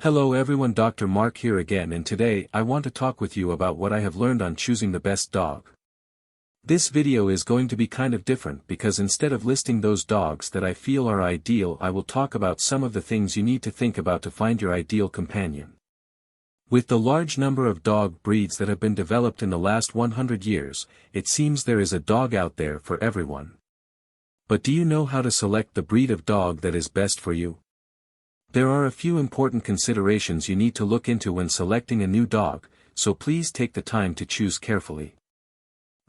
Hello everyone, Dr. Mark here again, and today I want to talk with you about what I have learned on choosing the best dog. This video is going to be kind of different because instead of listing those dogs that I feel are ideal, I will talk about some of the things you need to think about to find your ideal companion. With the large number of dog breeds that have been developed in the last 100 years, it seems there is a dog out there for everyone. But do you know how to select the breed of dog that is best for you? There are a few important considerations you need to look into when selecting a new dog, so please take the time to choose carefully.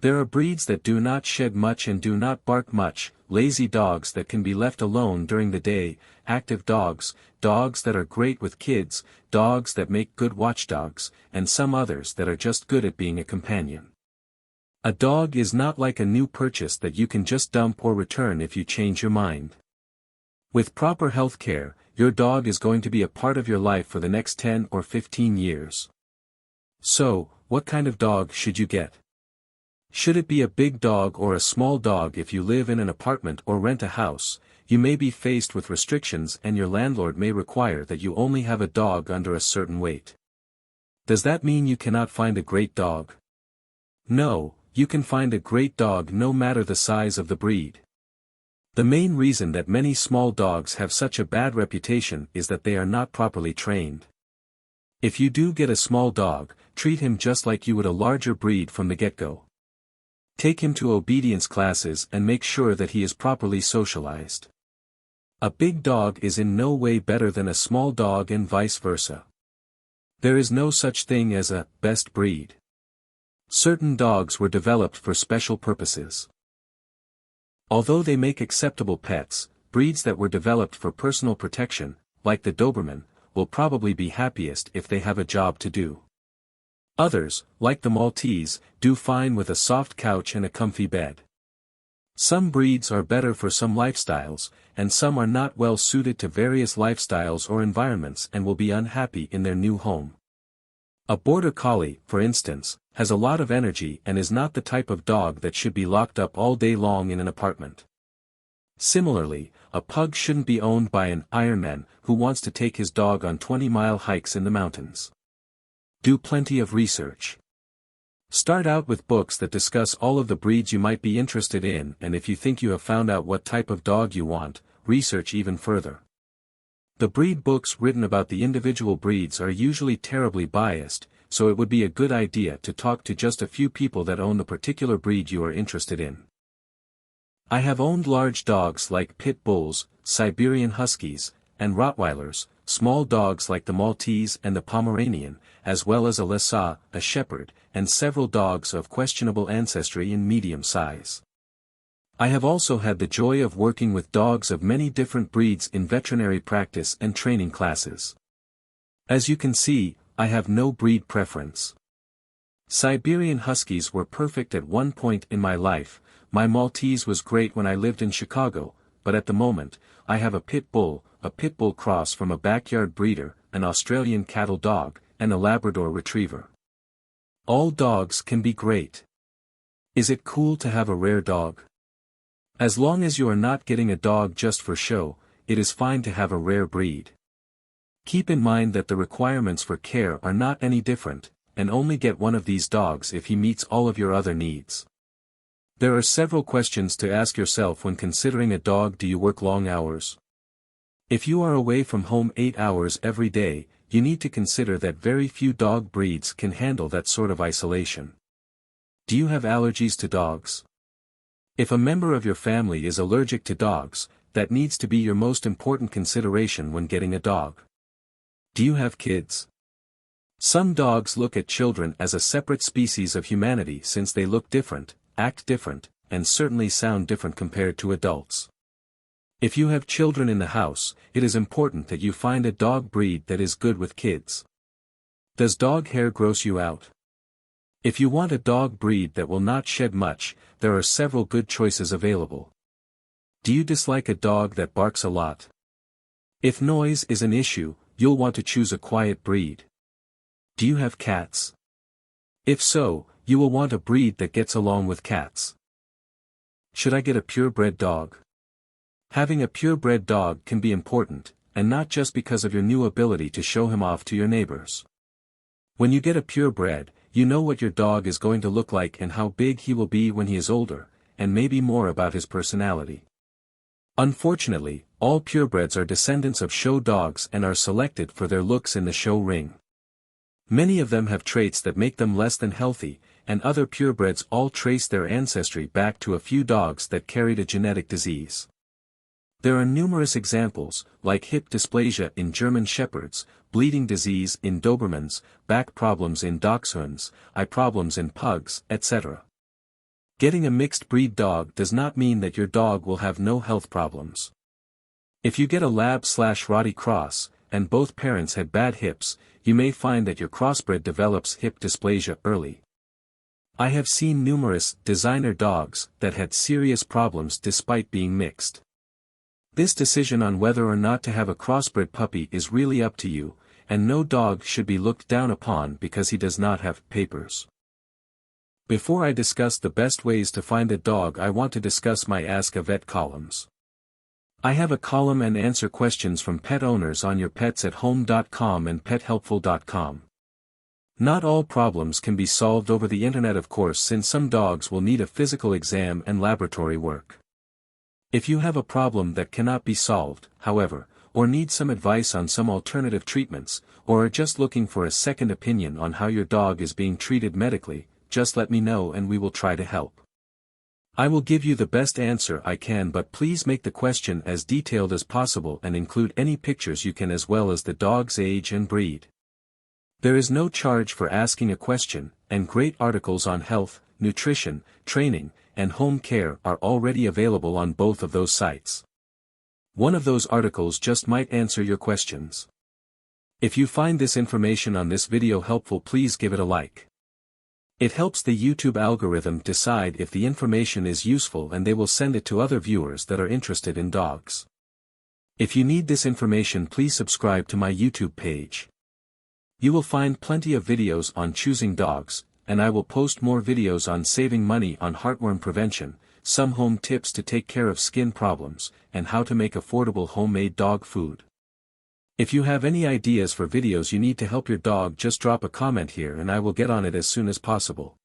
There are breeds that do not shed much and do not bark much, lazy dogs that can be left alone during the day, active dogs, dogs that are great with kids, dogs that make good watchdogs, and some others that are just good at being a companion. A dog is not like a new purchase that you can just dump or return if you change your mind. With proper health care, your dog is going to be a part of your life for the next 10 or 15 years. So, what kind of dog should you get? Should it be a big dog or a small dog? If you live in an apartment or rent a house, you may be faced with restrictions and your landlord may require that you only have a dog under a certain weight. Does that mean you cannot find a great dog? No, you can find a great dog no matter the size of the breed. The main reason that many small dogs have such a bad reputation is that they are not properly trained. If you do get a small dog, treat him just like you would a larger breed from the get-go. Take him to obedience classes and make sure that he is properly socialized. A big dog is in no way better than a small dog and vice versa. There is no such thing as a best breed. Certain dogs were developed for special purposes. Although they make acceptable pets, breeds that were developed for personal protection, like the Doberman, will probably be happiest if they have a job to do. Others, like the Maltese, do fine with a soft couch and a comfy bed. Some breeds are better for some lifestyles, and some are not well suited to various lifestyles or environments and will be unhappy in their new home. A border collie, for instance, has a lot of energy and is not the type of dog that should be locked up all day long in an apartment. Similarly, a pug shouldn't be owned by an Ironman who wants to take his dog on 20-mile hikes in the mountains. Do plenty of research. Start out with books that discuss all of the breeds you might be interested in, and if you think you have found out what type of dog you want, research even further. The breed books written about the individual breeds are usually terribly biased, so it would be a good idea to talk to just a few people that own the particular breed you are interested in. I have owned large dogs like pit bulls, Siberian Huskies, and Rottweilers, small dogs like the Maltese and the Pomeranian, as well as a Lhasa, a shepherd, and several dogs of questionable ancestry in medium size. I have also had the joy of working with dogs of many different breeds in veterinary practice and training classes. As you can see, I have no breed preference. Siberian Huskies were perfect at one point in my life. My Maltese was great when I lived in Chicago, but at the moment, I have a pit bull cross from a backyard breeder, an Australian cattle dog, and a Labrador retriever. All dogs can be great. Is it cool to have a rare dog? As long as you are not getting a dog just for show, it is fine to have a rare breed. Keep in mind that the requirements for care are not any different, and only get one of these dogs if he meets all of your other needs. There are several questions to ask yourself when considering a dog. Do you work long hours? If you are away from home 8 hours every day, you need to consider that very few dog breeds can handle that sort of isolation. Do you have allergies to dogs? If a member of your family is allergic to dogs, that needs to be your most important consideration when getting a dog. Do you have kids? Some dogs look at children as a separate species of humanity since they look different, act different, and certainly sound different compared to adults. If you have children in the house, it is important that you find a dog breed that is good with kids. Does dog hair gross you out? If you want a dog breed that will not shed much, there are several good choices available. Do you dislike a dog that barks a lot? If noise is an issue, you'll want to choose a quiet breed. Do you have cats? If so, you will want a breed that gets along with cats. Should I get a purebred dog? Having a purebred dog can be important, and not just because of your new ability to show him off to your neighbors. When you get a purebred, you know what your dog is going to look like and how big he will be when he is older, and maybe more about his personality. Unfortunately, all purebreds are descendants of show dogs and are selected for their looks in the show ring. Many of them have traits that make them less than healthy, and other purebreds all trace their ancestry back to a few dogs that carried a genetic disease. There are numerous examples, like hip dysplasia in German Shepherds, bleeding disease in Dobermans, back problems in Dachshunds, eye problems in Pugs, etc. Getting a mixed breed dog does not mean that your dog will have no health problems. If you get a Lab/Rottie cross, and both parents had bad hips, you may find that your crossbred develops hip dysplasia early. I have seen numerous designer dogs that had serious problems despite being mixed. This decision on whether or not to have a crossbred puppy is really up to you, and no dog should be looked down upon because he does not have papers. Before I discuss the best ways to find a dog, I want to discuss my Ask a Vet columns. I have a column and answer questions from pet owners on yourpetsathome.com and pethelpful.com. Not all problems can be solved over the internet, of course, since some dogs will need a physical exam and laboratory work. If you have a problem that cannot be solved, however, or need some advice on some alternative treatments, or are just looking for a second opinion on how your dog is being treated medically, just let me know and we will try to help. I will give you the best answer I can, but please make the question as detailed as possible and include any pictures you can as well as the dog's age and breed. There is no charge for asking a question, and great articles on health, nutrition, training, and home care are already available on both of those sites. One of those articles just might answer your questions. If you find this information on this video helpful, please give it a like. It helps the YouTube algorithm decide if the information is useful and they will send it to other viewers that are interested in dogs. If you need this information, please subscribe to my YouTube page. You will find plenty of videos on choosing dogs, and I will post more videos on saving money on heartworm prevention, some home tips to take care of skin problems, and how to make affordable homemade dog food. If you have any ideas for videos you need to help your dog, just drop a comment here and I will get on it as soon as possible.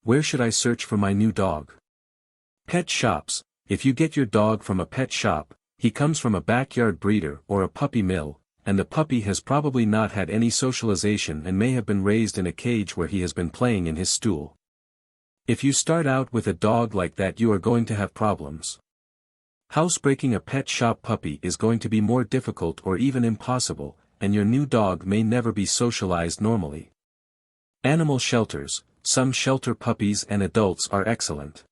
Where should I search for my new dog? Pet shops. If you get your dog from a pet shop, he comes from a backyard breeder or a puppy mill, and the puppy has probably not had any socialization and may have been raised in a cage where he has been playing in his stool. If you start out with a dog like that, you are going to have problems. Housebreaking a pet shop puppy is going to be more difficult or even impossible, and your new dog may never be socialized normally. Animal shelters. Some shelter puppies and adults are excellent.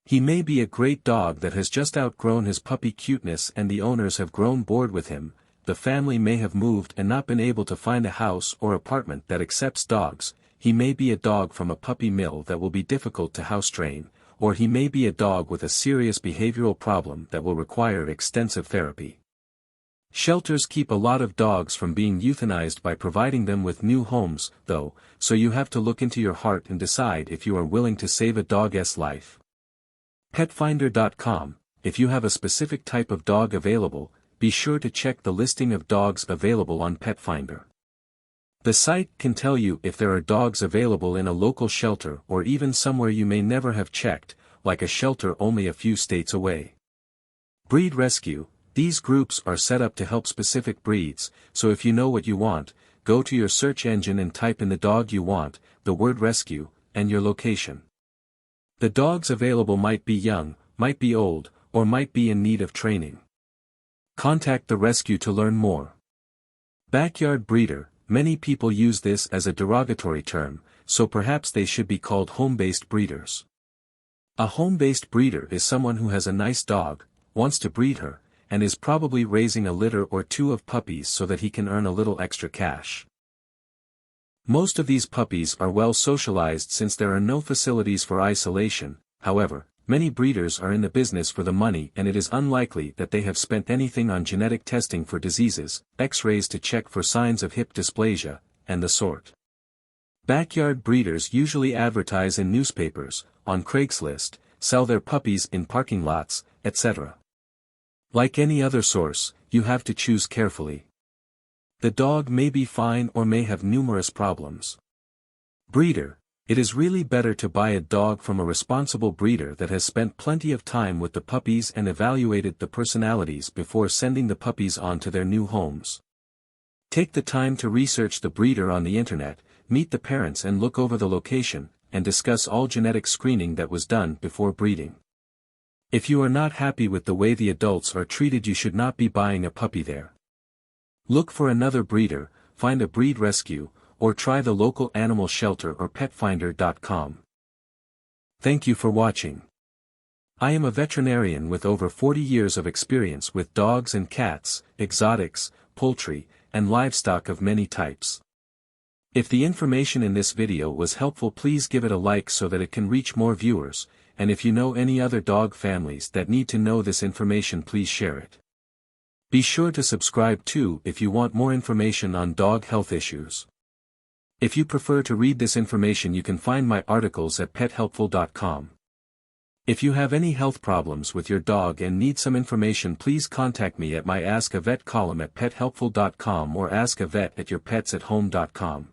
He may be a great dog that has just outgrown his puppy cuteness and the owners have grown bored with him. The family may have moved and not been able to find a house or apartment that accepts dogs. He may be a dog from a puppy mill that will be difficult to house train, or he may be a dog with a serious behavioral problem that will require extensive therapy. Shelters keep a lot of dogs from being euthanized by providing them with new homes, though, so you have to look into your heart and decide if you are willing to save a dog's life. Petfinder.com. If you have a specific type of dog available, be sure to check the listing of dogs available on Petfinder. The site can tell you if there are dogs available in a local shelter or even somewhere you may never have checked, like a shelter only a few states away. Breed Rescue. These groups are set up to help specific breeds, so if you know what you want, go to your search engine and type in the dog you want, the word rescue, and your location. The dogs available might be young, might be old, or might be in need of training. Contact the rescue to learn more. Backyard Breeder. Many people use this as a derogatory term, so perhaps they should be called home-based breeders. A home-based breeder is someone who has a nice dog, wants to breed her, and is probably raising a litter or two of puppies so that he can earn a little extra cash. Most of these puppies are well socialized since there are no facilities for isolation. However, many breeders are in the business for the money, and it is unlikely that they have spent anything on genetic testing for diseases, X-rays to check for signs of hip dysplasia, and the sort. Backyard breeders usually advertise in newspapers, on Craigslist, sell their puppies in parking lots, etc. Like any other source, you have to choose carefully. The dog may be fine or may have numerous problems. Breeder. It is really better to buy a dog from a responsible breeder that has spent plenty of time with the puppies and evaluated the personalities before sending the puppies on to their new homes. Take the time to research the breeder on the internet, meet the parents and look over the location, and discuss all genetic screening that was done before breeding. If you are not happy with the way the adults are treated, you should not be buying a puppy there. Look for another breeder, find a breed rescue, or try the local animal shelter or petfinder.com. Thank you for watching. I am a veterinarian with over 40 years of experience with dogs and cats, exotics, poultry, and livestock of many types. If the information in this video was helpful, please give it a like so that it can reach more viewers, and if you know any other dog families that need to know this information, please share it. Be sure to subscribe too if you want more information on dog health issues. If you prefer to read this information, you can find my articles at pethelpful.com. If you have any health problems with your dog and need some information, please contact me at my Ask a Vet column at pethelpful.com or askavet@yourpetsathome.com.